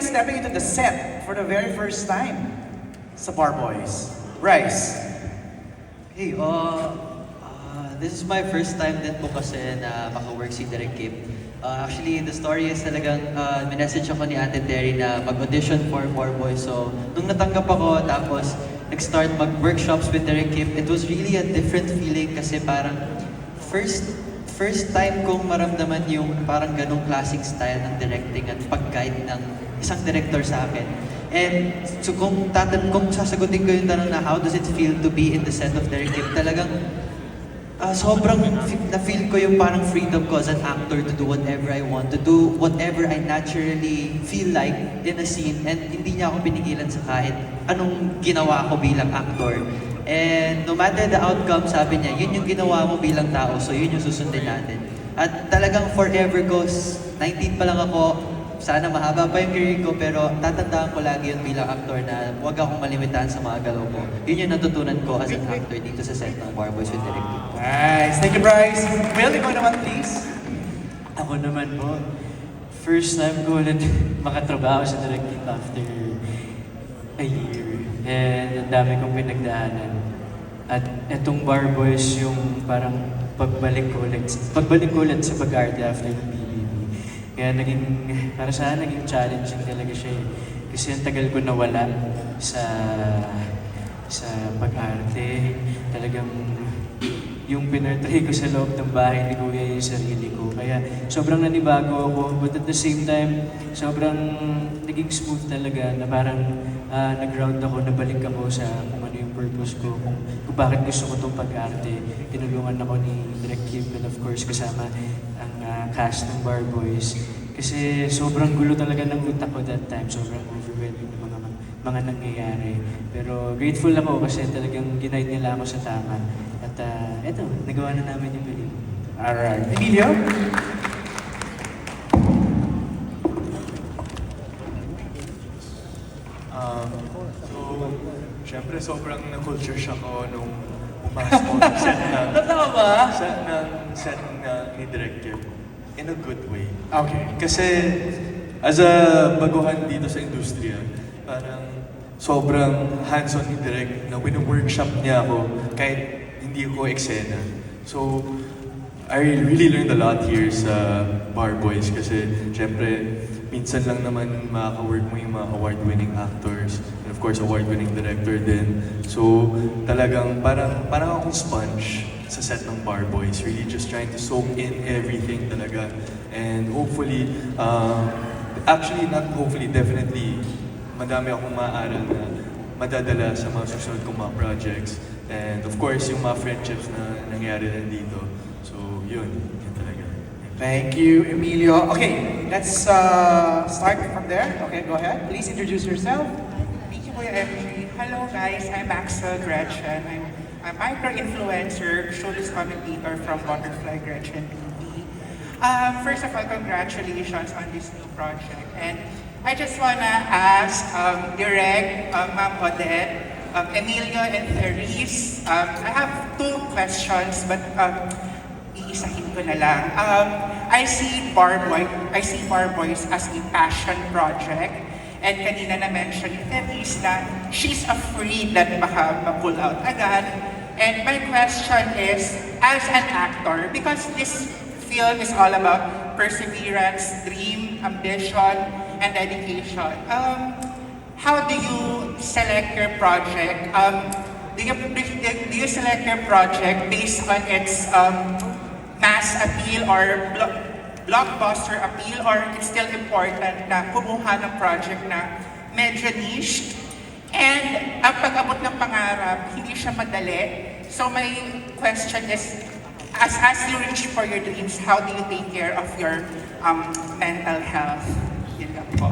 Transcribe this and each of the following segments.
stepping into the set for the very first time sa Bar Boys? Bryce. Hey, this is my first time din po kasi na maka-work si Direk Kip. Actually, the story is talagang minessage ako ni Ate Terry na mag-audition for Bar Boys. So, nung natanggap ako, tapos nag-start mag-workshops with Direk Kip, it was really a different feeling kasi parang first time kong maramdaman yung parang ganong klaseng style ng directing at pag-guide ng isang director sa akin. And so kung sasagutin ko yung tanong na how does it feel to be in the set of Direk Kip, talagang sobrang na-feel ko yung parang freedom ko as an actor to do whatever I want, to do whatever I naturally feel like in a scene, and hindi niya ako pinigilan sa kahit anong ginawa ko bilang actor. And no matter the outcome, sabi niya, yun yung ginawa mo bilang tao, so yun yung susundin natin. At talagang forever ko, 19 pa lang ako, sana mahaba pa yung career ko, pero tatandaan ko lagi yun bilang actor na huwag akong malimitahan sa mga galaw ko. Yun yung natutunan ko as an actor dito sa set ng Bar Boys with Direk Kip. Nice. Thank you, Bryce. Will, ikaw naman, please. Ako naman po, first time ko ulit makatrabaho sa Direk Kip after a year. And ang dami kong pinagdaanan. At etong Bar Boys yung parang pagbalik ko ulit sa pag-arte after ng BBB. Kaya para sa akin, naging challenging talaga siya eh. Kasi ang tagal ko nawala sa pag-arte. Talagang yung pinartray ko sa loob ng bahay ni Kuya yung sarili ko. Kaya sobrang nanibago ako, but at the same time, sobrang naging smooth talaga na parang nag-ground ako, nabalik ako sa kung ano yung purpose ko, kung bakit gusto ko itong pag-arte. Tinulungan ako ni Direk Kip and of course kasama ang cast ng Bar Boys. Kasi sobrang gulo talaga ng utak ko that time, sobrang overwhelming ng mga nangyayari. Pero grateful ako kasi talagang ginaid nila ako sa tama. At eto, nagawa na namin yung pelikula. Alright. Emilio? Siyempre sobrang na-culture shock ako nung pumasok ko sa set Totoo ba? set ni Direk Kip. In a good way. Okay. Kasi as a baguhan dito sa industriya, parang sobrang hands-on ni Direk na wino-workshop niya ako kahit hindi ko eksena. So, I really learned a lot here sa Bar Boys kasi syempre minsan lang naman makaka-work mo yung mga award-winning actors and of course award-winning director din. So, talagang parang akong sponge sa set ng Bar Boys, really just trying to soak in everything talaga. And hopefully, actually not hopefully, definitely, madami akong maaaral na madadala sa mga susunod kong mga projects. And of course, yung mga friendships na nangyari rin dito. So, yun talaga. Thank you, Emilio. Okay, let's start from there. Okay, go ahead. Please introduce yourself. Thank you, Kuya MG. Hello guys, I'm Axel Gretchen. I'm micro-influencer, showbiz commentator from Butterfly Gretchen TV. First of all, congratulations on this new project. And I just wanna ask Direk, Ma'am Odette, Emilio and Therese. I have two questions, but iisahin ko na lang. I see Bar Boys as a passion project. And kanina na-mention ni Therese na she's afraid that baka ma-pull out agad. And my question is, as an actor, because this film is all about perseverance, dream, ambition, and dedication, how do you select your project? Do you select your project based on its mass appeal or blockbuster appeal, or it's still important na kumuha ng project na medyo niche? And ang pag-abot ng pangarap, hindi siya madali. So my question is, as you reach for your dreams, how do you take care of your mental health? Yun lang po.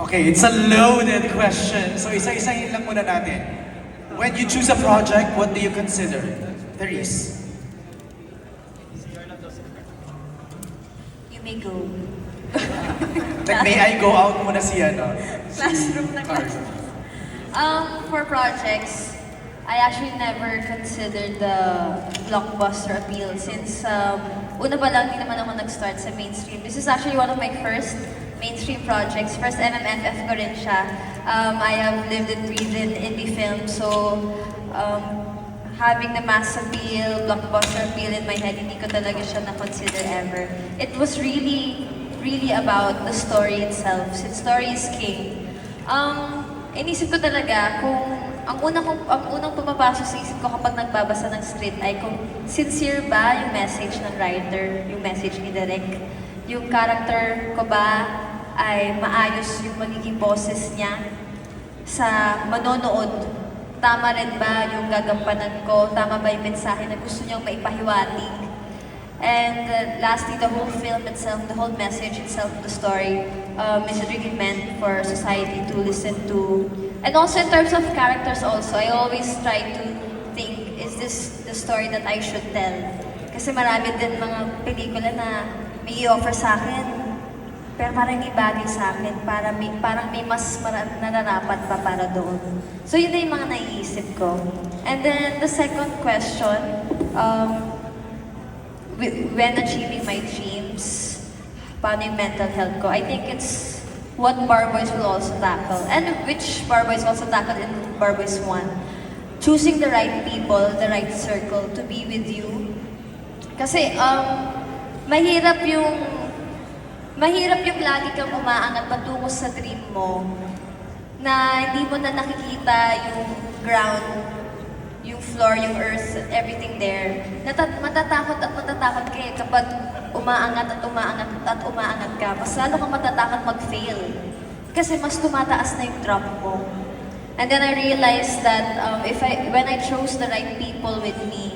Okay, it's a loaded question. So isa-isahin lang muna natin. When you choose a project, what do you consider? Therese? You may go. Like, may I go out muna siya, no? Classroom na classroom. For projects, I actually never considered the blockbuster appeal since una pa lang din naman ako nag-start sa mainstream. This is actually one of my first mainstream projects. First MMFF ko rin siya. I have lived and breathed in indie film, so having the mass appeal, blockbuster appeal in my head, hindi ko talaga siya na-consider ever. It was really about the story itself. Since story is king. Inisip ko talaga kung ang unang pumapasok sa isip ko kapag nagbabasa ng script ay kung sincere ba yung message ng writer, yung message ni Direk, yung character ko ba ay maayos yung magiging boses niya sa manonood. Tama rin ba yung gagampanan ko? Tama ba yung mensahe na gusto niyang maipahiwatig? And lastly, the whole film itself, the whole message itself of the story is really meant for society to listen to. And also in terms of characters also, I always try to think, is this the story that I should tell? Kasi marami din mga pelikula na may i-offer sa akin, pero parang hindi bagay sa akin, parang may mas nararapat pa para doon. So yun na yung mga naiisip ko. And then the second question, when achieving my dreams, paano yung mental health ko? I think it's what Barboys will also tackle, and which Barboys also tackled in Barboys 1. Choosing the right people, the right circle to be with you. Kasi mahirap yung lagi kang umaangat patungo sa dream mo na hindi mo na nakikita yung ground, yung floor, yung earth, everything there. Matatakot ka eh kapag umaangat ka. Mas lalo kang matatakot mag-fail. Kasi mas tumataas na yung drop mo. And then I realized that when I chose the right people with me,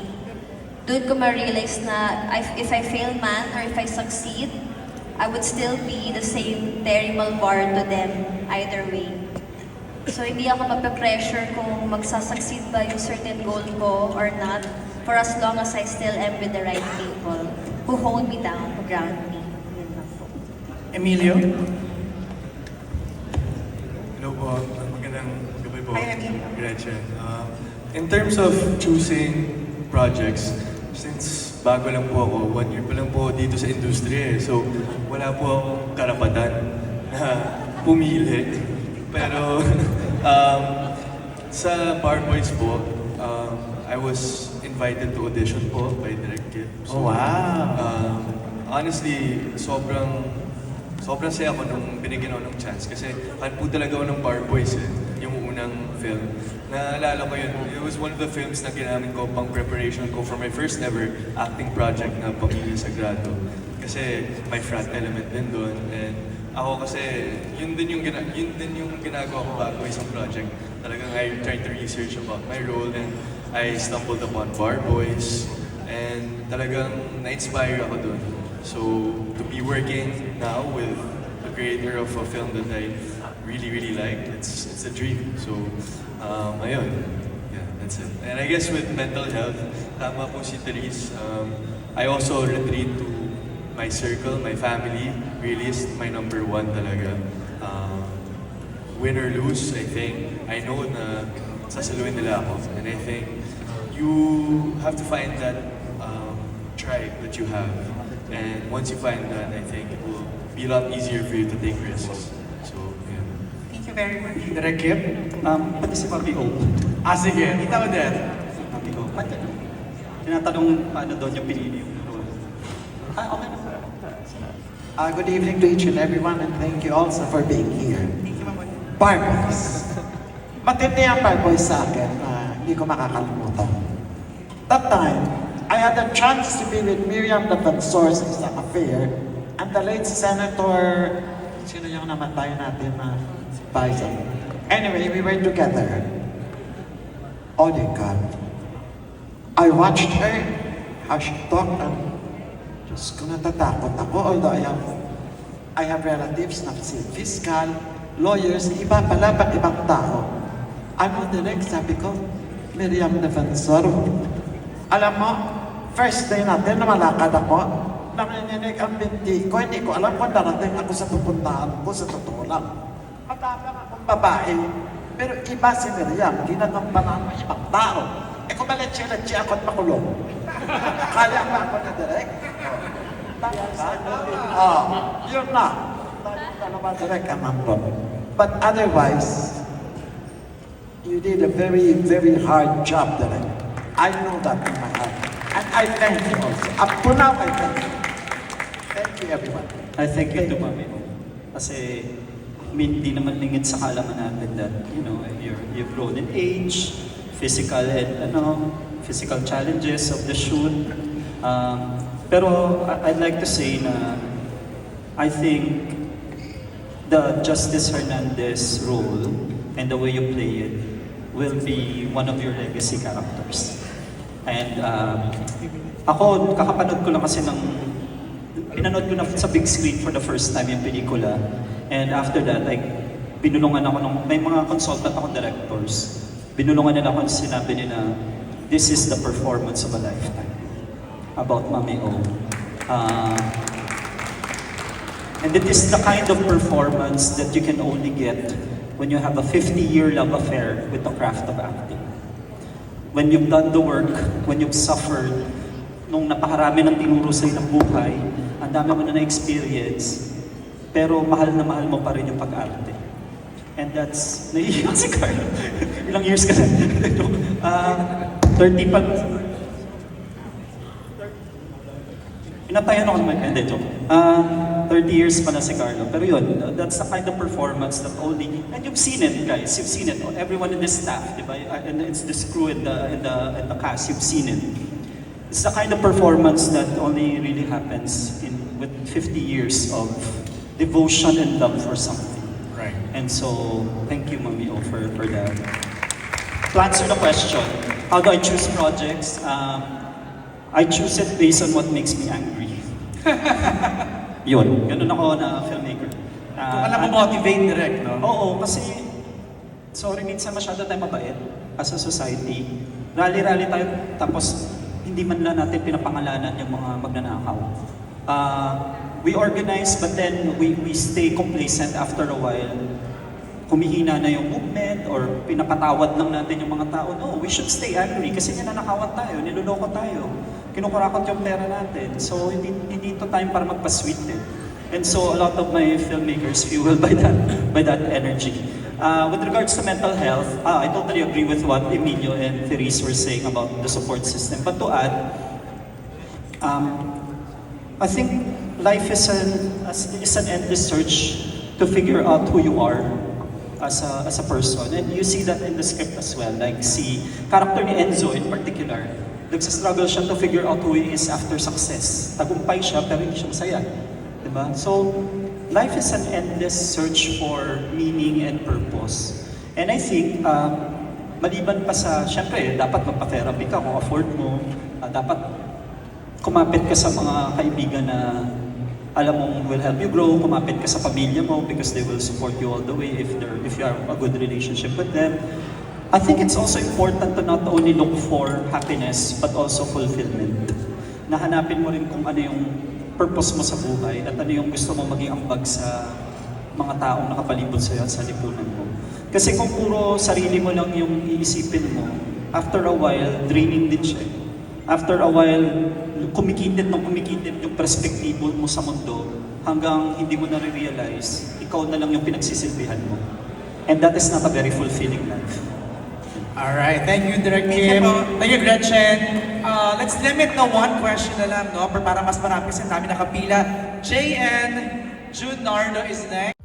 doon ko ma-realize na if I fail man or if I succeed, I would still be the same Terry Malvar to them either way. So hindi ako mape-pressure kung magsasucceed ba yung certain goal ko or not, for as long as I still am with the right people who hold me down, who ground me. Yun lang po. Emilio? Hello po, magandang gabi po. Hi, Emilio. Gretchen. In terms of choosing projects, since bago lang po ako, 1 year pa lang po dito sa industriya eh. So, wala po akong karapatan na pumili. Pero, sa Barboys po, I was invited to audition po by Direk Kip. Oh, wow! Honestly, sobrang saya ko nung binigyan ako ng chance kasi fan po talaga ako ng Barboys eh, yung unang film. Naalala ko yun, it was one of the films na ginamit ko pang preparation ko for my first ever acting project na Pamilya Sagrado. Kasi may frat element din doon and ako kasi yun din yung ginagawa ko bago isang project. Talagang I tried to research about my role and I stumbled upon Barboys and talagang na-inspire ako doon. So to be working now with the creator of a film that I really like, it's a dream. So ayun, yeah, that's it. And I guess with mental health, tama po si Therese. I also retreat to my circle, my family. Really is my number one talaga. Win or lose, I think, I know na sasaluhin nila ako. And I think you have to find that tribe that you have. And once you find that, I think it will be a lot easier for you to take risks. So, yeah. Thank you very much. Direk Kip? Pati si Papi O. Sige, ikaw din. Papi O. Pati. Tinatanong paano doon yung pinili yung role. Okay na. Good evening to each and everyone, and thank you also for being here. Thank you, Mama. Barboys. Matindi ang Barboys sa akin na hindi ko makakalimutan. That time, I had a chance to be with Miriam Defensor sa isang affair, and the late Senator, sino yung namatay natin na Bison. Anyway, we were together. Oh my God. I watched her, how she talked, and Diyos ko, natatakot ako. Although I have relatives na si fiscal, lawyers, iba pala pag ibang tao. Ano direct, sabi ko, Miriam Defensor. Alam mo, first day natin na malakad ako, nanginginig ang binti ko, hindi ko alam kung darating ako sa pupuntahan ko sa totoo lang. Matapang akong babae, pero iba si Miriam, ginagampanan mo ibang tao. Eh kung maletsi-letsi ako at makulong. Kaya ba ako na direct? Yun na. dalawa direct ang nandun. But otherwise, you did a very, very hard job direct. I know that in my heart. And I thank you also. Up to now, I thank you. Thank you, everyone. I thank you to Mami O. Kasi, I mean, di naman lingid sa kalaman natin that, you know, you've grown in age, physical and, physical challenges of the shoot. Pero I'd like to say na I think the Justice Hernandez role and the way you play it will be one of your legacy characters. And ako, kakapanood ko lang kasi pinanood ko na sa big screen for the first time yung pelikula. And after that, like, binulungan ako may mga consultant ako directors. Binulungan nila ako, sinabi nila, this is the performance of a lifetime. About Mami O. And it is the kind of performance that you can only get when you have a 50-year love affair with the craft of acting. When you've done the work, when you've suffered, nung napakarami ng tinuro sa'yo ng buhay, ang dami mo na na-experience, pero mahal na mahal mo pa rin yung pag-arte. And that's, naiiyak si Carlo. Ilang years ka na? 30 pa. Pinatayan ako naman, hindi, joke. 30 years pa na si Carlo. Pero yun, that's the kind of performance that only, and you've seen it, guys, you've seen it. Everyone in this staff, diba? And it's this crew and the cast, you've seen it. It's the kind of performance that only really happens with 50 years of devotion and love for something. Right. And so, thank you, Mami O, for that. To answer the question, how do I choose projects? I choose it based on what makes me angry. Yun, ganun ako na filmmaker. Kung alam mo motivate direct, no? Oo, kasi, sorry, minsan masyado tayo mabait as a society. Rally-rally tayo, tapos hindi man lang natin pinapangalanan yung mga magnanakaw. We organize, but then we stay complacent after a while. Kumihina na yung movement or pinapatawad lang natin yung mga tao. No, we should stay angry kasi ninanakawan tayo, niloloko tayo, kinukurakot yung pera natin. So, hindi ito time para magpa-sweet eh. And so, a lot of my filmmakers fueled by that energy. With regards to mental health, I totally agree with what Emilio and Therese were saying about the support system. But to add, I think life is an endless search to figure out who you are as a person. And you see that in the script as well. Like si character ni Enzo in particular, nagsastruggle siya to figure out who he is after success. Tagumpay siya pero hindi siya masaya. Diba? So, life is an endless search for meaning and purpose. And I think, maliban pa sa, syempre, dapat magpa-therapy ka kung afford mo. Dapat kumapit ka sa mga kaibigan na alam mong will help you grow. Kumapit ka sa pamilya mo because they will support you all the way if you have a good relationship with them. I think it's also important to not only look for happiness but also fulfillment. Nahanapin mo rin kung ano yung purpose mo sa buhay at ano yung gusto mo maging ambag sa mga taong nakapalibot sa'yo at sa lipunan mo. Kasi kung puro sarili mo lang yung iisipin mo, after a while, draining din siya. After a while, kumikitid yung perspektibo mo sa mundo hanggang hindi mo na-realize, ikaw na lang yung pinagsisilbihan mo. And that is not a very fulfilling life. Alright, thank you, Direk Kim. Thank you, Gretchen. Let's limit na one question na lang, no? Para mas marami kasi namin nakapila. JN Jude Nardo is next.